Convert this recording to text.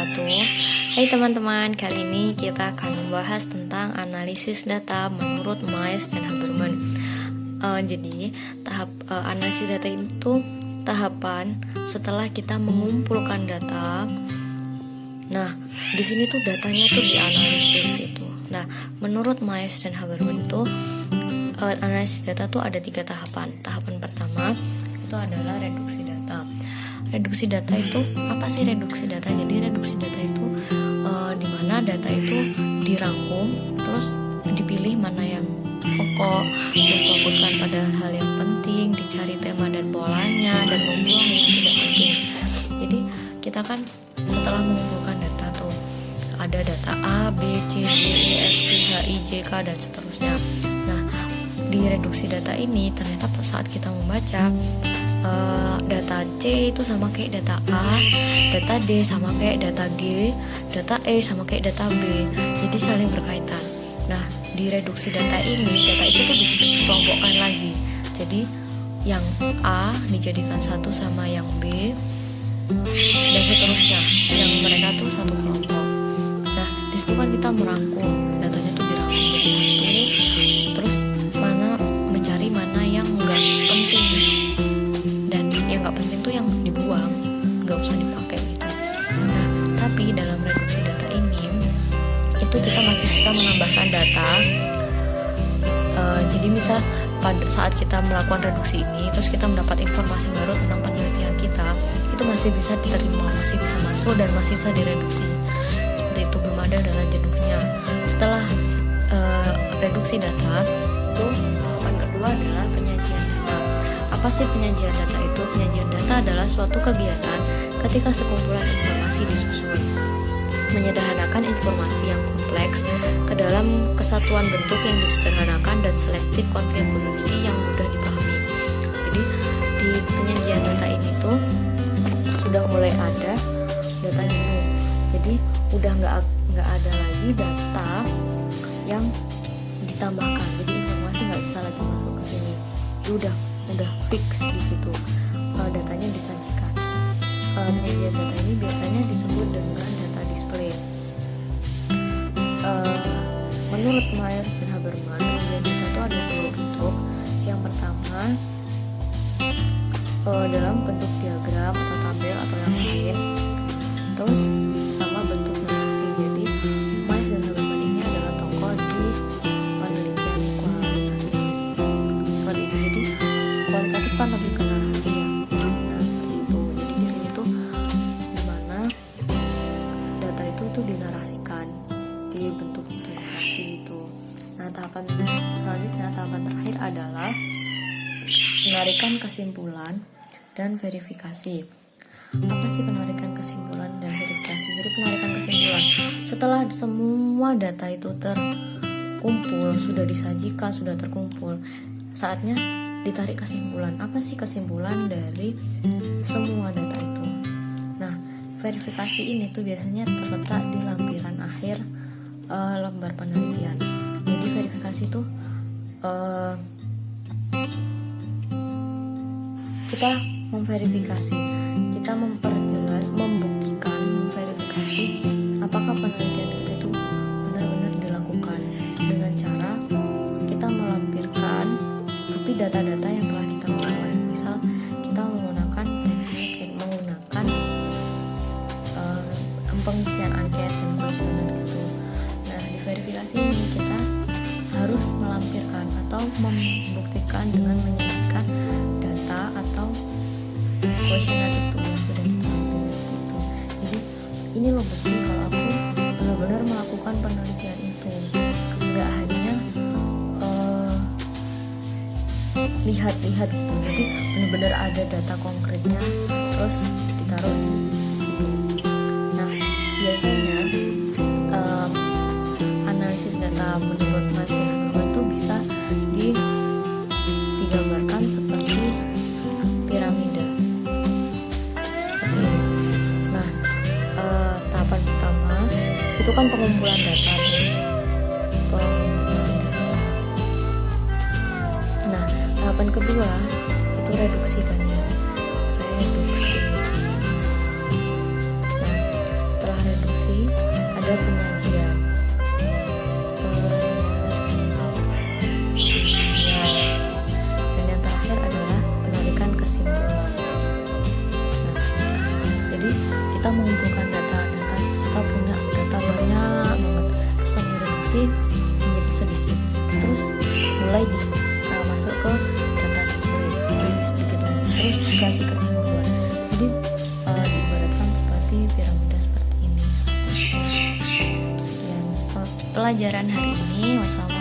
wabarakatuh. Hai teman-teman, kali ini kita akan membahas tentang analisis data menurut Myers dan Habermas. Jadi tahap analisis data itu tahapan setelah kita mengumpulkan data. Nah, di sini tuh datanya tuh dianalisis itu. Nah, menurut Myers dan Habermas itu analisis data tuh ada 3 tahapan. Tahapan pertama itu adalah reduksi data. Reduksi data itu apa sih reduksi data? Jadi reduksi data itu dimana data itu dirangkum, terus dipilih mana yang pokok, difokuskan pada hal yang penting, dicari tema dan polanya, dan membuang yang tidak penting. Jadi kita kan setelah mengumpulkan data tuh ada data A, B, C, D, E, F, G, H, I, J, K dan seterusnya. Nah, di reduksi data ini ternyata saat kita membaca data C itu sama kayak data A, data D sama kayak data G, data E sama kayak data B, jadi saling berkaitan. Nah, di reduksi data ini, data itu tuh dikelompokkan lagi. Jadi yang A dijadikan satu sama yang B dan seterusnya, yang mereka tuh satu kelompok. Nah, disitu kan kita merangkum, datanya tuh dirangkum jadi satu, terus mencari mana yang nggak penting, dan yang nggak penting tuh yang dibuang, nggak usah dipakai gitu. Nah, tapi dalam reduksi data ini itu kita masih bisa menambahkan data. Jadi misal pada saat kita melakukan reduksi ini, terus kita mendapat informasi baru tentang penelitian kita, itu masih bisa diterima, masih bisa masuk dan masih bisa direduksi. Seperti itu, belum ada data jenuhnya. Setelah reduksi data, itu tahapan kedua adalah penyajian data. Apa sih penyajian data itu? Penyajian data adalah suatu kegiatan ketika sekumpulan informasi disusun, menyederhanakan informasi yang kompleks ke dalam kesatuan bentuk yang disederhanakan dan selektif konfigurasi yang mudah dipahami. Jadi di penyajian data ini tuh sudah mulai ada data jenuh. Jadi udah nggak ada lagi data yang ditambahkan. Jadi informasi nggak bisa lagi masuk ke sini. Udah fix di situ, datanya disajikan. Penyajian data ini biasanya disebut dengan data display. Menurut Myers dan Habermas, penyajian data itu ada 2 bentuk. Yang pertama dalam bentuk diagram atau tabel atau yang lain, terus sama bentuk narasi. Jadi Myers dan Habermas ini adalah tokoh di penelitian kualitatif. Jadi kualitatif kan lebih ke narasi ya. Nah, seperti itu. Jadi di sini tuh dimana data itu tuh dinarasikan di bentuk narasi itu. Nah, tahapan selanjutnya, tahapan terakhir adalah penarikan kesimpulan dan verifikasi. Apa sih penarikan kesimpulan dan verifikasi? Jadi penarikan kesimpulan setelah semua data itu terkumpul, sudah disajikan, sudah terkumpul, saatnya ditarik kesimpulan. Apa sih kesimpulan dari semua data itu? Nah, verifikasi ini tuh biasanya terletak di lampiran akhir lembar penelitian. Jadi verifikasi itu kita memverifikasi, kita memperjelas, membuktikan, memverifikasi apakah penelitian kita itu benar-benar dilakukan dengan cara kita melampirkan bukti data-data yang telah kita peroleh. Misal kita menggunakan teknik, menggunakan pengisian angket dan kuesioner gitu. Nah, di verifikasi ini kita harus melampirkan atau membuktikan dengan menyajikan data atau kuesioner itu yang sudah kita ambil itu. Jadi ini loh bukti kalau aku benar-benar melakukan penelitian itu, nggak hanya lihat-lihat gitu. Jadi benar-benar ada data konkretnya terus ditaruh di situ. Nah, biasanya analisis data menurut Myers dan Habermas itu bisa digambarkan seperti piramida seperti ini. Nah, tahapan pertama itu kan pengumpulan data. Nah, tahapan kedua itu reduksi kan ya, reduksi. Nah, setelah reduksi terus mulai masuk ke data display, lebih sedikit lagi, terus dikasih kesimpulan. Jadi diibaratkan seperti piramida seperti ini. Sekian pelajaran hari ini. Wassalamualaikum